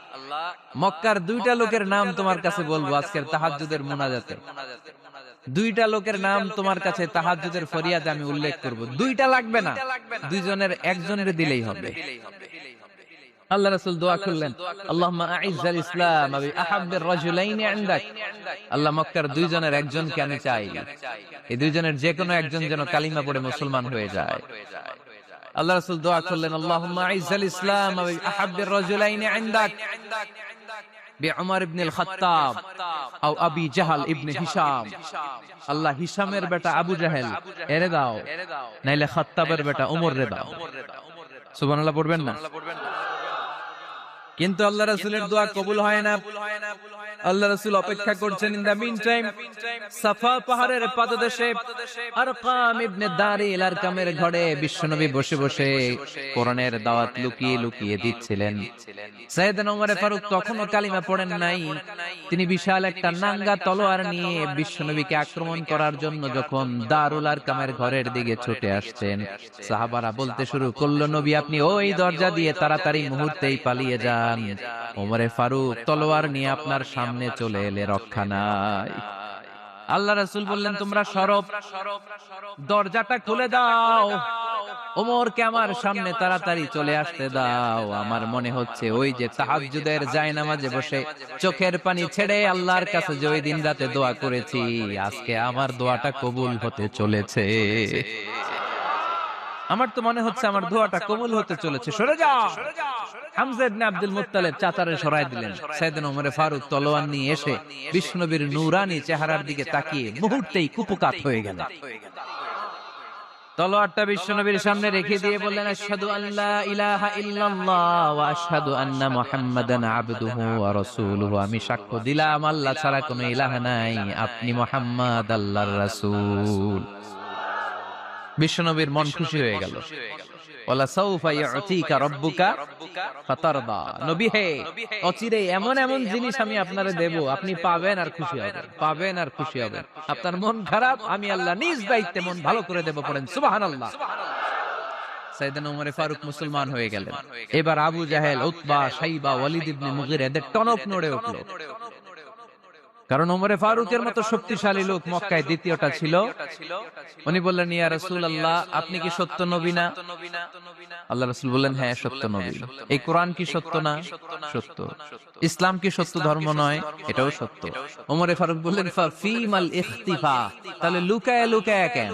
মক্কার 2টা লোকের নাম তোমার কাছে বলবো আজকের তাহাজ্জুদের মুনাজাতে। 2টা লোকের নাম তোমার কাছে তাহাজ্জুদের ফরিয়াদে আমি উল্লেখ করব। 2টা লাগবে না, 2 জনের একজনের দিলেই হবে। আল্লাহ রাসূল দোয়া করলেন, আল্লাহুম্মা আইজ্জাল ইসলাম বিআহাব্বির রাজুলাইনি ইনদাক। আল্লাহ, মক্কার 2 জনের একজনকে আমি চাই, এই 2 জনের যে কোনো একজন যেন কালিমা পড়ে মুসলমান হয়ে যায়। আল্লাহ রাসূল দোয়া করলেন, আল্লাহুম্মা আইজ্জাল ইসলাম বিআহাব্বির রাজুলাইনি ইনদাক বিউমর ইবনে আল-খাত্তাব আও আবি জাহল ইবনে হিশাম। আল্লাহ, হিশামের বেটা আবু জাহেল এরে দাও, নাইলে খাত্তাবের বেটা উমর রে দাও। সুবহানাল্লাহ পড়বেন না? কিন্তু আল্লাহ রাসূলের দোয়া কবুল হয় না। আল্লাহ রাসূল অপেক্ষা করছেন। ইন দা মিন টাইম সাফা পাহাড়ের পাদদেশে আরকাম ইবনে দারিল আরকামের ঘরে বিশ্বনবী বসে বসে কোরআনের দাওয়াত লুকিয়ে লুকিয়ে দিচ্ছিলেন। সাইয়েদনা ওমর ফারুক তখনও কালিমা পড়েন নাই। তিনি বিশাল একটা নাঙ্গা তলোয়ার নিয়ে বিশ্বনবীকে আক্রমণ করার জন্য যখন দারুল আরকামের ঘরের দিকে ছুটে আসছেন, সাহাবারা বলতে শুরু করলো, নবী আপনি ওই দরজা দিয়ে তাড়াতাড়ি মুহূর্তেই পালিয়ে যান। ওমর ফারুক তলোয়ার নিয়ে আপনার সামনে চলে এলে রক্ষা নাই। আল্লাহ রাসূল বললেন, তোমরা সরব, দরজাটা খুলে দাও, ওমরকে আমার সামনে তাড়াতাড়ি চলে আসতে দাও। আমার মনে হচ্ছে ওই যে তাহাজ্জুদের জায়নামাজে বসে চোখের পানি ছেড়ে আল্লাহর কাছে যে ওই দিন রাতে দোয়া করেছি, আজকে আমার দোয়াটা কবুল হতে চলেছে। আমার তো মনে হচ্ছে আমার দোয়াটা কবুল হতে চলেছে, সরে যাও। হামজা ইবনে আব্দুল মুত্তালিব চাচারে সরাই দিলেন। সাইয়েদনা ওমর ফারুক তলোয়ার নিয়ে এসে বিশ্বনবীর নূরানী চেহারার দিকে তাকিয়ে মুহূর্তেই কুপকাত হয়ে গেল। তলোয়ারটা বিশ্বনবীর সামনে রেখে দিয়ে বললেন, আশহাদু আল্লা ইলাহা ইল্লাল্লাহ ওয়া আশহাদু আন্না মুহাম্মাদান আবদুহু ওয়া রাসূলুহু। আমি সাক্ষ্য দিলাম আল্লাহ ছাড়া কোনো ইলাহ নাই, আপনি মুহাম্মদ আল্লাহর রাসূল। বিশ্বনবীর মন খুশি হয়ে গেল। ওয়ালা সাউফা ইউতিকা রাব্বুকা ফাতারদা। নবী হে, অচিরে এমন এমন জিনিস আমি আপনারে দেব, আপনি পাবেন আর খুশি হবেন, পাবেন আর খুশি হবেন। আপনার মন খারাপ, আমি আল্লাহ নিজ দায়িত্বে মন ভালো করে দেব। পড়েন সুবহানাল্লাহ। সাইয়েদনা ওমর ফারুক মুসলমান হয়ে গেলেন। এবার আবু জাহেল, উতবা, শাইবা, ওয়ালিদ ইবনে মুগীরা এদের টনক নড়ে উঠল। কারণ ওমর ফারুকের মতো শক্তিশালী লোক মক্কায় দ্বিতীয়টা ছিল। উনি বললেন, ইয়া রাসূলুল্লাহ, আপনি কি সত্য নবী না? আল্লাহ রাসূল বললেন, হ্যাঁ সত্য নবী। এই কোরআন কি সত্য না? সত্য। ইসলাম কি সত্য ধর্ম নয়? এটাও সত্য। ওমর ফারুক বললেন, ফাফিমাল ইখতিফা, তাহলে লুকায়া লুকায়া কেন?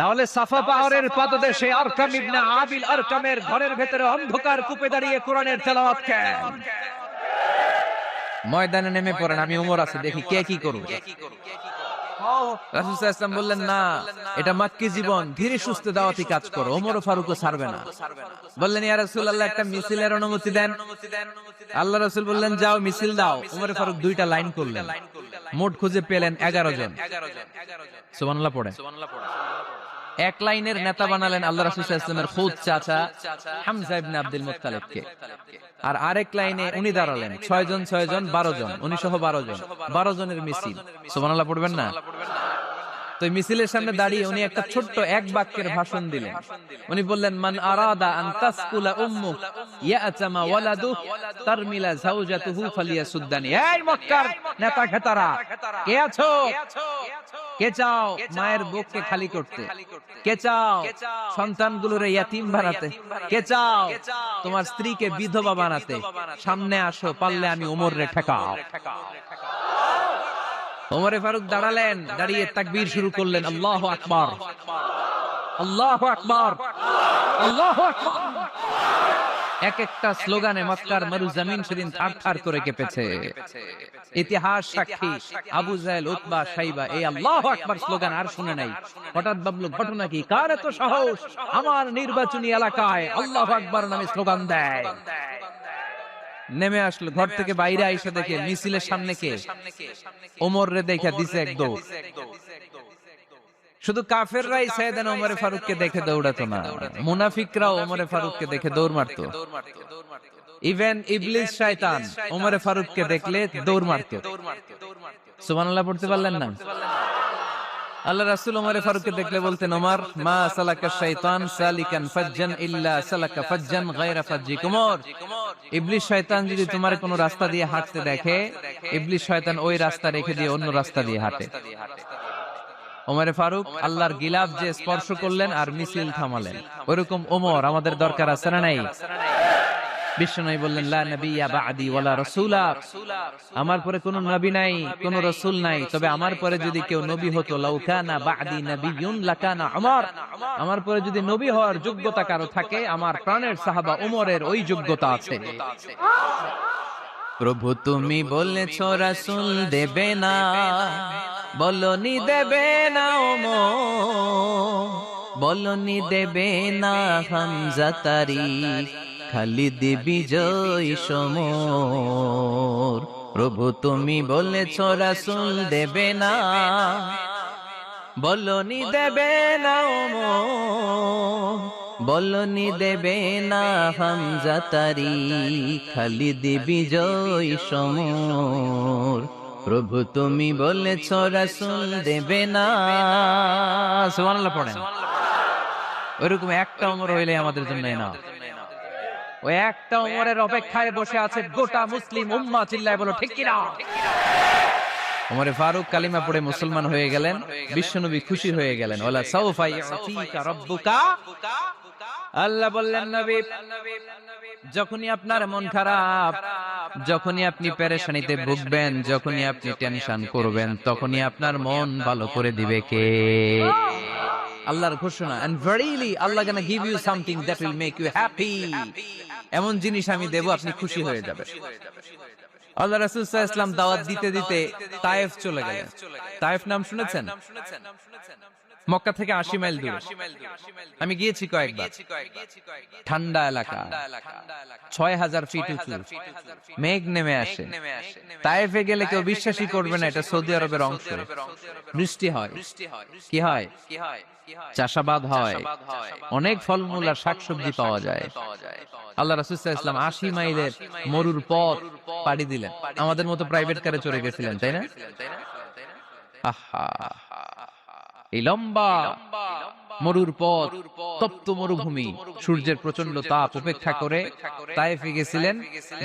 তাহলে সাফা পাহাড়ের পাদদেশে আরকাম ইবনে আবিল আরকামের ঘরের ভেতরে অন্ধকার কূপে দাঁড়িয়ে কোরআনের তেলাওয়াত কেন? ময়দানে নেমে পড়েন, আমি ওমর আছি, দেখি কে কি করবে। রাসূল সাল্লাল্লাহু আলাইহি ওয়াসাল্লাম বললেন, না, এটা মাক্কি জীবন, ধীরে সুস্থে দাওয়াতি কাজ করো, ওমর ফারুকও ছাড়বে না। বললেন, ইয়া রাসূলুল্লাহ, একটা মিছিলের অনুমতি দেন। আল্লাহ রাসূল বললেন, যাও মিছিল দাও। ওমর ফারুক দুইটা লাইন করলেন, মোট খুঁজে পেলেন 11 জন। সুবহানাল্লাহ পড়ে। এক লাইনের নেতা বানালেন আল্লাহ রাসূল সাল্লাল্লাহু আলাইহি ওয়াসাল্লামের খুদ চাচা হামজা ইবনে আব্দুল মুত্তালিবকে। আর আরেক লাইনে উনি দাঁড়ালেন 6 জন 12 জন, উনি সহ 12 জনের মিছিল। সুবহানাল্লাহ পড়বেন না? তো মিছিলের সামনে দাঁড়িয়ে উনি একটা ছোট্ট এক বাক্যের ভাষণ দিলেন। উনি বললেন, মান আরাদা আন তাসকুলা উম্মুক ইয়াতামা ওয়ালাদু তারমিলা যাওজাতুহু ফালিয়াসুদ্দানি। এই মক্কার নেতা খেতারা, কে আছো? কে চাও মায়ের বুককে খালি করতে? কে চাও সন্তানগুলোরে ইয়াতীম বানাতে? কে চাও তোমার স্ত্রীকে বিধবা বানাতে? সামনে আসো, পারলে আমি ওমরে ঠেকাও। ওমর ফারুক দাঁড়ালেন, দাঁড়িয়ে তাকবীর শুরু করলেন, আল্লাহু আকবার, আল্লাহু আকবার, আল্লাহু আকবার। এক একটা স্লোগানে মক্কার মরুজমিন সেদিন থারথার করে কেঁপেছে। ইতিহাস সাক্ষী, আবু জাহেল, উতবা, শাইবা এই আল্লাহু আকবার স্লোগান আর শুনে নাই। হঠাৎ ভাবলো, ঘটনা কি? কার এত সাহস আমার নির্বাচনী এলাকায় আল্লাহু আকবার নামে স্লোগান দেয়? নেমে আসলো ঘর থেকে, বাইরে আইসা দেখে মিছিলের সামনে কে? ওমর রে দেখা দিছে এক দৌড়। শুধু কাফেররাই সাইয়েদনা ওমর ফারুককে দেখে দৌড়াতো না, মুনাফিকরাও ওমর ফারুককে দেখে দৌড় মারতো। ইভেন ইবলিস শয়তান ওমর ফারুককে দেখলে দৌড় মারতো। সুবহানাল্লাহ পড়তে পারলেন না? আল্লাহ রাসূল ওমর ফারুককে দেখলে বলতেন, ওমর মা সালাকা শাইতান সালিকান ফাজ্জান ইল্লা সালাকা ফাজ্জান গায়রা ফাজ্জিকুম। ইবলিস শয়তান যদি তোমার কোন রাস্তা দিয়ে হাঁটতে দেখে, ইবলিস শয়তান ওই রাস্তা রেখে দিয়ে অন্য রাস্তা দিয়ে হাঁটে। ওমর ফারুক আল্লাহর গিলাফ যে স্পর্শ করলেন আর মিছিল থামালেন, ওরকম ওমর আমাদের দরকার আছে না নাই? বিশ্বনবী বললেন, লা নাবিয়্যা বা'দি ওয়ালা রাসূলা, আমার পরে কোনো নবী নাই, কোনো রাসূল নাই, তবে আমার পরে যদি কেউ নবী হতো, লাউ কানা বা'দি নাবিয়্যুন লাকানা উমর, আমার পরে যদি নবী হওয়ার যোগ্যতা কারো থাকে, আমার প্রাণের সাহাবা ওমরের ওই যোগ্যতা আছে। প্রভু তুমি বলেছো রাসূল দেবে না, বলনি দেবে না ওমর, বলনি দেবে না হামজা তারিক, খালিদ বিজয় সমর। প্রভু তুমি বলেছ রাসূল দেবে না, বলনি দেবে না ওমর, বলনি দেবে না হামজা তারি, খালিদ বিজয় সমর। প্রভু তুমি বলেছ রাসূল দেবে না। সুবহানাল্লাহ পড়েন। ওইরকম একটা ওমর হইলে আমাদের জন্য না, ওই একটা ওমরের অপেক্ষায় বসে আছে গোটা মুসলিম উম্মাহ। চিল্লায় বলো ঠিক কিনা? ওমরে ফারুক কালিমা পড়ে মুসলমান হয়ে গেলেন, বিশ্বনবী খুশি হয়ে গেলেন। ওয়ালা সাউফা ইউতিকা রাব্বুকা, আল্লাহ বললেন নবী যখনই আপনার মন খারাপ, যখনই আপনি পেরেশানিতে ভুগবেন, যখনই আপনি টেনশন করবেন, তখনই আপনার মন ভালো করে দিবে কে? আল্লাহর ঘোষণা, and verily Allah gonna give you something that will make you happy, এমন জিনিস আমি দেব আপনি খুশি হয়ে যাবেন। আল্লাহ রাসূল সাল্লাল্লাহু আলাইহি ওয়াসাল্লাম দাওয়াত দিতে দিতে তায়েফ চলে গেলেন। তায়েফ নাম শুনেছেন? মক্কা থেকে 80 মাইল দূরে। আমি গিয়েছি কয়েকবার। ঠান্ডা এলাকা, 6000 ফিট উঁচু, মেঘ নেমে আসে। তায়েফে গেলে কেউ বিশ্বাসই করবে না এটা সৌদি আরবের অংশ। বৃষ্টি হয়, কি হয়? চাষাবাদ হয়, অনেক ফলমূল আর শাকসবজি পাওয়া যায়। আল্লাহ রাসূল সাল্লাল্লাহু আলাইহি ওয়াসাল্লাম 80 মাইলের মরুর পথ পাড়ি দিলেন। আমাদের মতো প্রাইভেট কারে চড়ে গেছিলেন, তাই না? আহা, এই লম্বা মরুর পথ, তপ্ত মরুভূমি, সূর্যের প্রচন্ড তাপ উপেক্ষা করে তায়েফে গেছিলেন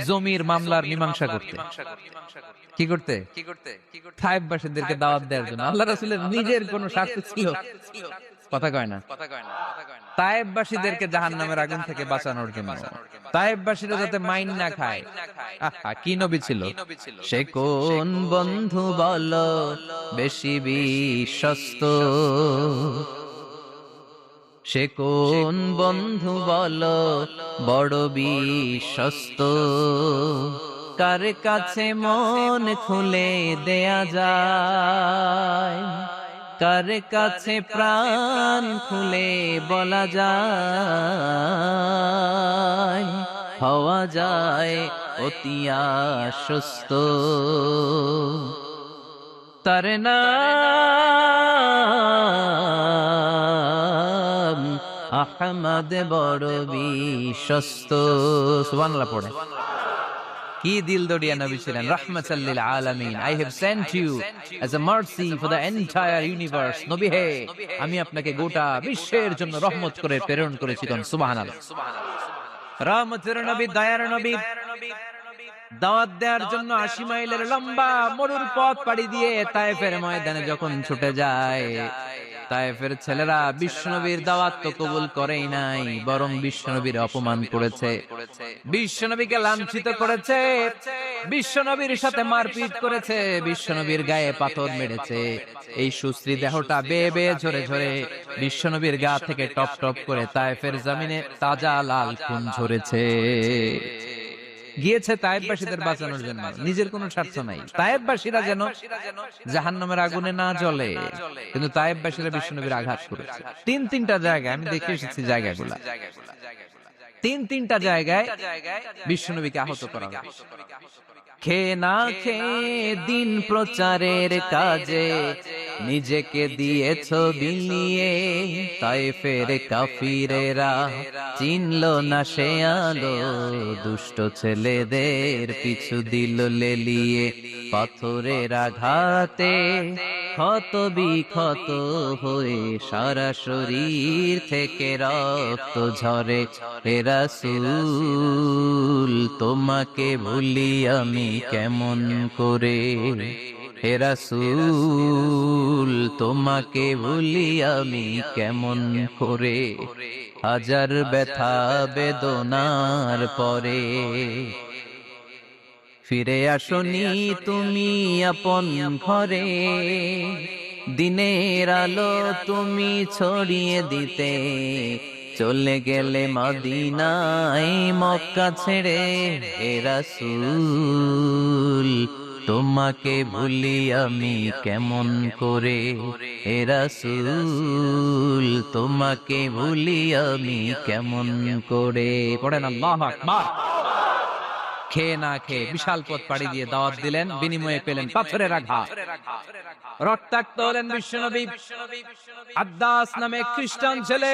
জমির মামলার মীমাংসা করতে। কি করতে? তায়েফবাসীদেরকে দাওয়াত দেওয়ার জন্য। আল্লাহ রাসূলের নিজের কোনো স্বার্থ ছিল? কথা কয় না। তায়েফবাসীদেরকে জাহান্নামের আগুন থেকে বাঁচানোর জন্য, তায়েফবাসীরা যাতে মাইন না খায়। আহা, কি নবী ছিল সে! কোন বন্ধু বলো বেশি বিশ্বস্ত, সে কোন বন্ধু বলো বড় বিশ্বস্ত, কার কাছে মন খুলে দেয়া যায়, কার কাছে প্রাণ খুলে বলা যায়, হওয়া যায় অতি আশ্বস্ত। তার নাম আহমদ বড় বিশ্বস্ত। সুবহানাল্লাহ পড়ে। কি দিল দরিয়া নবী ছিলেন, রাহমাতাল লিল আলামিন। I have sent you as a mercy for the entire universe. নবী হে, আমি আপনাকে গোটা বিশ্বের জন্য রহমত করে প্রেরণ করেছি। কোন সুবহানাল্লাহ। রহমতের নবী, দয়ার নবী, দাওয়াত দেওয়ার জন্য 80 মাইলের লম্বা মরুর পথ পাড়ি দিয়ে তায়েফের ময়দানে যখন ছুটে যায়, তায়েফের ছেলেরা বিশ্বনবীর দাওয়াত তো কবুল করেই নাই, বরং বিশ্বনবীর অপমান করেছে, বিশ্বনবীকে লাঞ্ছিত করেছে, বিশ্বনবীর সাথে মারপিট করেছে, বিশ্বনবীর গায়ে পাথর মেরেছে। এই সুশ্রী দেহটা বেয়ে বেয়ে ঝরে ঝরে বিশ্বনবীর গা থেকে টপ টপ করে তায়েফের জমিনে তাজা লাল খুন ঝরেছে। গিয়েছে তায়েফবাসীদের বাঁচানোর জন্য, নিজের কোনো স্বার্থ নাই। তায়েফবাসীরা যেন জাহান্নামের আগুনে না জ্বলে, কিন্তু তায়েফবাসীরা বিশ্বনবীর আঘাত করেছে। তিনটা জায়গায় আমি দেখে এসেছি, জায়গাগুলা তিনটা জায়গায় বিশ্বনবীকে আহত করা হয়েছে। খেয়ে না খেয়ে দিন প্রচারের কাজে নিজেকে দিয়েছ বিলিয়ে, তায়েফের কাফিরেরা চিনল না সে আলো, দুষ্ট ছেলেদের পিছু দিল লেলিয়ে, পাথরের আঘাতে ক্ষত বিক্ষত হয়ে সারা শরীর থেকে রক্ত ঝরে। হে রাসূল তোমাকে ভুলি আমি কেমন করে, হে রাসূল তোমাকে ভুলি আমি কেমন করে, হাজার ব্যথা বেদনার পরে ফিরে আসনি তুমি আপন ঘরে, দিনের আলো তুমি ছড়িয়ে দিতে, চলে গেলে মদিনায় মক্কা ছেড়ে। হে রাসূল তোমাকে ভুলি আমি কেমন করে, হে রাসূল তোমাকে ভুলি আমি কেমন করে। পড়েন আল্লাহু আকবার। খেয়ে না খেয়ে বিশাল পথ পাড়ি দিয়ে দাওয়াত দিলেন, বিনিময়ে পেলেন পাথরের আঘাত। রক্তাক্ত হলেন বিশ্বনবী। আদ্দাস নামে খ্রিস্টান ছেলে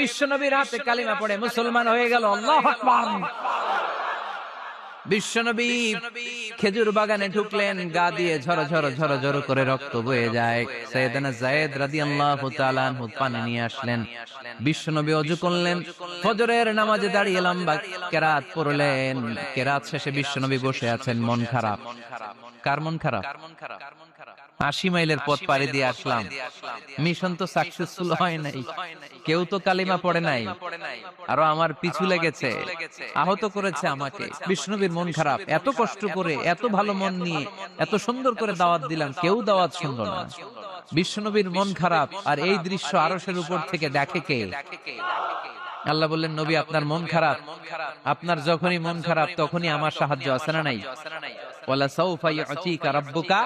বিশ্বনবীর হাতে কালিমা পড়ে মুসলমান হয়ে গেল। আল্লাহু আকবার। বিশ্বনবী খেজুর বাগানে ঢুকলেন, গা দিয়ে ঝর ঝর ঝর ঝর করে রক্ত বয়ে যায়। সাইয়েদনা যায়েদ রাদিয়াল্লাহু তাআলা আনহু পানি নিয়ে আসলেন। বিশ্বনবী ওযু করলেন, ফজরের নামাজে দাঁড়িয়ে লম্বা কেরাত পড়লেন। কেরাত শেষে বিশ্বনবী বসে আছেন, মন খারাপ। কার মন খারাপ? 80 মাইলের পথ পাড়ি দিয়ে আসলাম, মিশন তো সাকসেসফুল হয় নাই, কেউ তো কালিমা পড়ে নাই, আরো আমার পিছু লেগেছে, আহত করেছে আমাকে। বিষ্ণুবীর মন খারাপ। এত কষ্ট করে, এত ভালো মন নিয়ে, এত সুন্দর করে দাওয়াত দিলাম, কেউ দাওয়াত শুনলো না। বিষ্ণুবীর মন খারাপ। আর এই দৃশ্য আরশের উপর থেকে দেখে কে? আল্লাহ বললেন, নবী আপনার মন খারাপ, আপনার যখনই মন খারাপ তখনই আমার সাহায্য আছে না নাই? ওয়ালা সাউফা ইউতিকা রাব্বুকা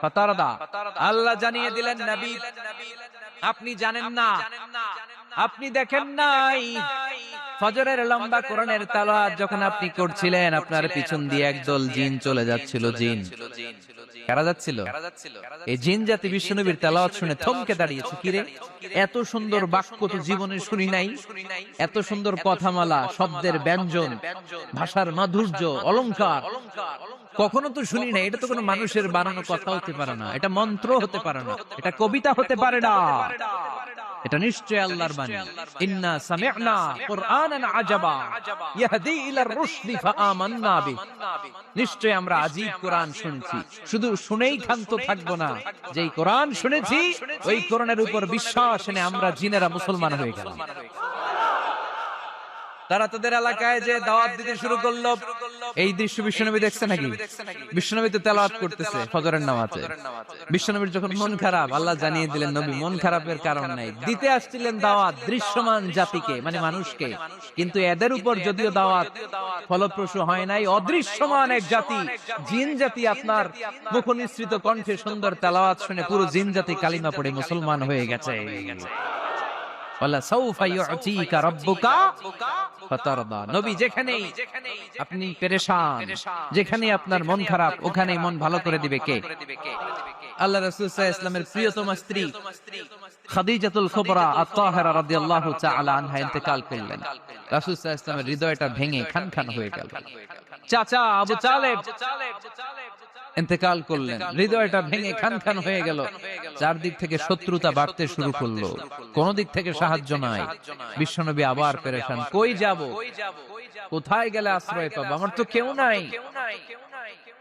ফাতারদা। আল্লাহ জানিয়ে দিলেন, নবী আপনি জানেন না, আপনি দেখেন নাই, ফজরের লম্বা কোরআনের তেলাওয়াত যখন আপনি করছিলেন, আপনার পিছন দিয়ে একদল জিন চলে যাচ্ছিল। জিন কারা যাচ্ছিল? এই জিন জাতি বিশ্বনবীর তেলাওয়াত শুনে থমকে দাঁড়িয়েছে। কিরে, এত সুন্দর বাক্য তো জীবনে শুনি নাই, এত সুন্দর কথামালা, শব্দের ব্যঞ্জন, ভাষার মাধুর্য, অলংকার কখনো তো শুনি নাই। এটা তো কোনো মানুষের বানানো কথা হতে পারে না, এটা মন্ত্র হতে পারে না, এটা কবিতা হতে পারে না, এটা নিশ্চয় আল্লাহর বাণী। ইন্না সামি'না কুরআনান আজাবা ইয়াহদি ইলার রুশদি ফাআমান্না বিহি। নিশ্চয় আমরা আজীব কোরআন শুনছি, শুধু শুনেই ক্ষান্ত থাকবো না, যেই কোরআন শুনেছি ওই কোরআনের উপর বিশ্বাস এনে আমরা জিনেরা মুসলমান হয়ে গেলাম। তারা তাদের এলাকায় যে দাওয়াত দিতে শুরু করলো। এই দৃশ্য বিশ্বনবী দেখছে নাকি? বিশ্বনবী তো তেলাওয়াত করতেছে ফজরের নামাজে। বিশ্বনবীর যখন মন খারাপ, আল্লাহ জানিয়ে দিলেন, নবী মন খারাপের কারণ নাই, দিতে আসছিলেন দাওয়াত দৃশ্যমান জাতিকে, মানে মানুষকে। কিন্তু এদের উপর যদিও দাওয়াত ফলপ্রসূ হয় নাই, অদৃশ্যমান এক জাতি, জিন জাতি আপনার মুখনিসৃত কণ্ঠে সুন্দর তেলাওয়াত শুনে পুরো জিন জাতি কালিমা পড়ে মুসলমান হয়ে গেছে। ওয়ালা সাউফা ইউতিকা রাব্বুকা ফাতারদা। নবী যেখানেই আপনি পেরেশান, যেখানেই আপনার মন খারাপ, ওখানেই মন ভালো করে দিবে কে? আল্লাহ রাসূল সাল্লাল্লাহু আলাইহি ওয়াসাল্লামের প্রিয়তম স্ত্রী খাদিজাতুল কুবরা আত-তাহিরা রাদিয়াল্লাহু তাআলা আনহা ইন্তেকাল করলেন। রাসূল সাল্লাল্লাহু আলাইহি ওয়াসাল্লামের হৃদয়টা ভেঙে খান খান হয়ে গেল। চাচা আবু তালেব ইন্তেকাল করলেন, হৃদয়টা ভেঙে খান খান হয়ে গেল। চারদিক থেকে শত্রুতা বাড়তে শুরু করলো, কোন দিক থেকে সাহায্য নাই। বিশ্বনবী আবার পেরেশান, কই যাব, কোথায় গেলে আশ্রয় পাবো? আমার তো কেউ নাই,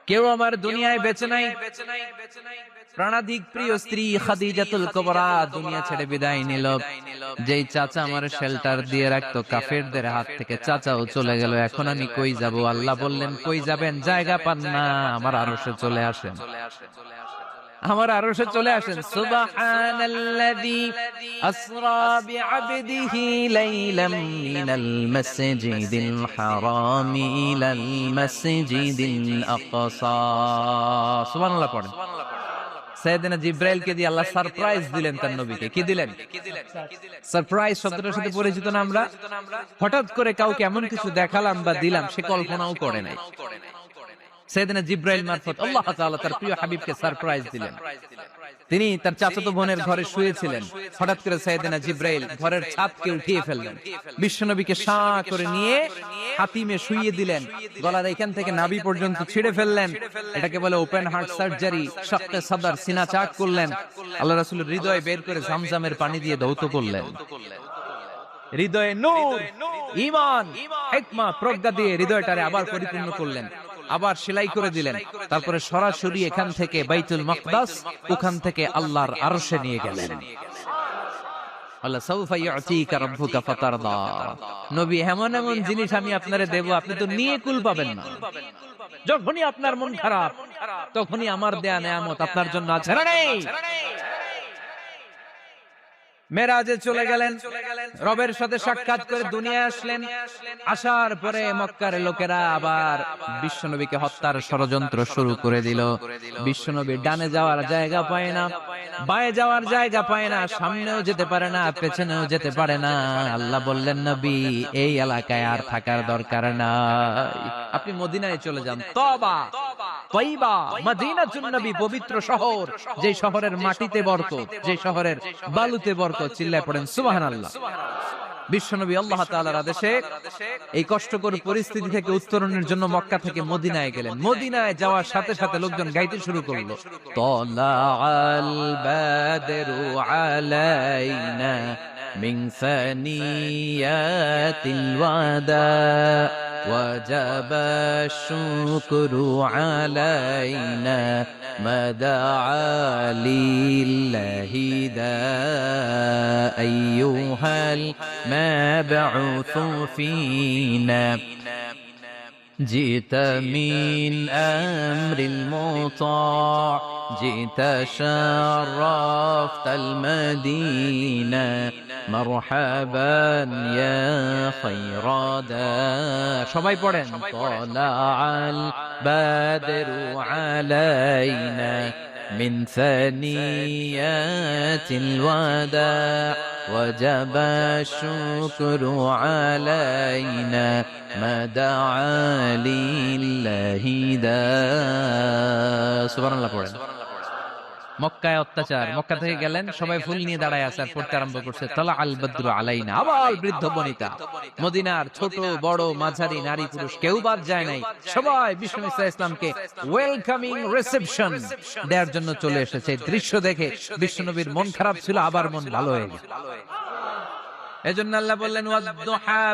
কেউ আমার দুনিয়ায় বেঁচে নাই। প্রাণাধিক প্রিয় স্ত্রী খাদিজাতুল কুবরা দুনিয়া ছেড়ে বিদায় নিল। যেই চাচা আমার শেল্টার দিয়ে রাখতো কাফেরদের হাত থেকে, চাচাও চলে গেল। এখন আমি কই যাব? আল্লাহ বললেন, কই যাবেন? জায়গা পান না, আমার আরশে চলে আসেন, আমার আরশে চলে আসেন। সুবহানাল্লাযী আসরা বিআবদিহি লাইলাম মিনাল মাসজিদিল হারামি ইলাল মাসজিদিল আকসা। সুবহানাল্লাহ পড়েন। সাইয়েদনা জিবরাইলকে দিয়ে আল্লাহ সারপ্রাইজ দিলেন তার নবীকে। কি দিলেন? সারপ্রাইজ শব্দটার সাথে পরিচিত না আমরা? হঠাৎ করে কাউকে এমন কিছু দেখালাম বা দিলাম সে কল্পনাও করে নাই। সাইয়েদনা জিবরাইল মারফত আল্লাহ তাআলা তার প্রিয় হাবিবকে সারপ্রাইজ দিলেন। তিনি তার চাচাতো বোনের ঘরে শুয়েছিলেন, হঠাৎ করে সাইয়েদনা জিবরাইল ঘরের ছাদকে উঠিয়ে ফেললেন, বিশ্বনবীকে শাঁ করে নিয়ে হাতিমে শুইয়ে দিলেন, গলার এখান থেকে নাভি পর্যন্ত ছিঁড়ে ফেললেন। এটাকে বলে ওপেন হার্ট সার্জারি। শাক্কে সাদর, সিনা চাক করলেন। আল্লাহ রাসূলের হৃদয় বের করে জামজামের পানি দিয়ে ধৌত করলেন। হৃদয়ে নূর, ঈমান, হিকমত, প্রজ্ঞা দিয়ে হৃদয়টারে আবার পরিপূর্ণ করলেন, আবার সেলাই করে দিলেন। তারপরে সরাসরি এখান থেকে বাইতুল মাকদাস, ওখান থেকে আল্লাহর আরশে নিয়ে গেলেন। আল্লাহ সাউফা ইউতিকা রাব্বুকা ফাতারদা। নবী, এমন এমন জিনিস আমি আপনারে দেব, আপনি তো নিয়ে কুল পাবেন না। যখনই আপনার মন খারাপ, তখনই আমার দেয়া নেয়ামত আপনার জন্য আছে না নেই? মেরাজে চলে গেলেন, রবের সাথে সাক্ষাৎ করে দুনিয়ায় আসলেন। আসার পরে মক্কার লোকেরা আবার বিশ্বনবীকে হত্যার ষড়যন্ত্র শুরু করে দিল। বিশ্বনবী ডানে যাওয়ার জায়গা পায় না, বায়ে যাওয়ার জায়গা পায় না, সামনেও যেতে পারে না, পেছনেও যেতে পারে না। আল্লাহ বললেন, নবী এই এলাকায় আর থাকার দরকার নাই, আপনি মদিনায় চলে যান। তওবা, তয়বা, মদিনাতুন নবী, পবিত্র শহর, যে শহরের মাটিতে বরকত, যে শহরের বালুতে বরকত। চিল্লায় পড়েন সুবহানাল্লাহ। বিশ্বনবী আল্লাহ তাআলার আদেশে এই কষ্টকর পরিস্থিতি থেকে উত্তরণের জন্য মক্কা থেকে মদিনায় গেলেন। মদিনায় যাওয়ার সাথে সাথে লোকজন গাইতে শুরু করলো, তালাআল বাদরু আলাইনা মিন সানিয়াতিল ওয়াদা ওয়াজাবা শুকরু আলাইনা মাদাআ লিল্লাহি দা আইয়ুহাল মাবউসু ফিনা جئت من أمر المطاع جئت شرفت المدينة مرحبا يا خير داع সবাই পড়েন طلع البدر علينا من ثنيات الوداع وجب الشكر علينا ما دعا لله داع সুবহানাল্লাহ পড়েন। মক্কায় অত্যাচার, মক্কা থেকে গেলেন, সবাই ফুল নিয়ে দাঁড়ায় আছে আর পড়তে আরম্ভ করছে তালা আল বদরু আলাইনা। আবার বৃদ্ধ বনিতা, মদিনার ছোট বড় মাঝারি নারী পুরুষ কেউ বাদ যায় নাই, সবাই বিষ্ণু ইসলামকে ওয়েলকামিং রিসেপশন দেওয়ার জন্য চলে এসেছে। দৃশ্য দেখে বিশ্বনবীর মন খারাপ ছিল, আবার মন ভালো হয়ে গেল। এজন্য আল্লাহ বললেন ওয়াদ-দুহা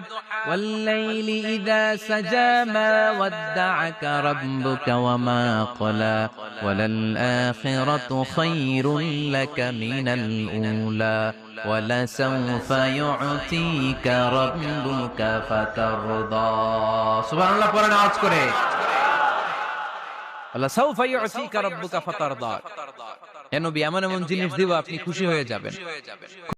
ওয়াল-লাইলি ইযা সাজা মা ওয়াদ্দা'আকা রাব্বুকা ওয়া মা ক্বালা ওয়ালাল আখিরাতু খায়রুল লাকা মিনাল উলা ওয়ালাসাউফা ইউ'তিকা রাব্বুকা ফাতারদা। সুবহানাল্লাহ পড়েন আওয়াজ করে, ওয়ালাসাউফা ইউ'তিকা রাব্বুকা ফাতারদা। হে নবী, এমন এমন জিনিস দিব আপনি খুশি হয়ে যাবেন।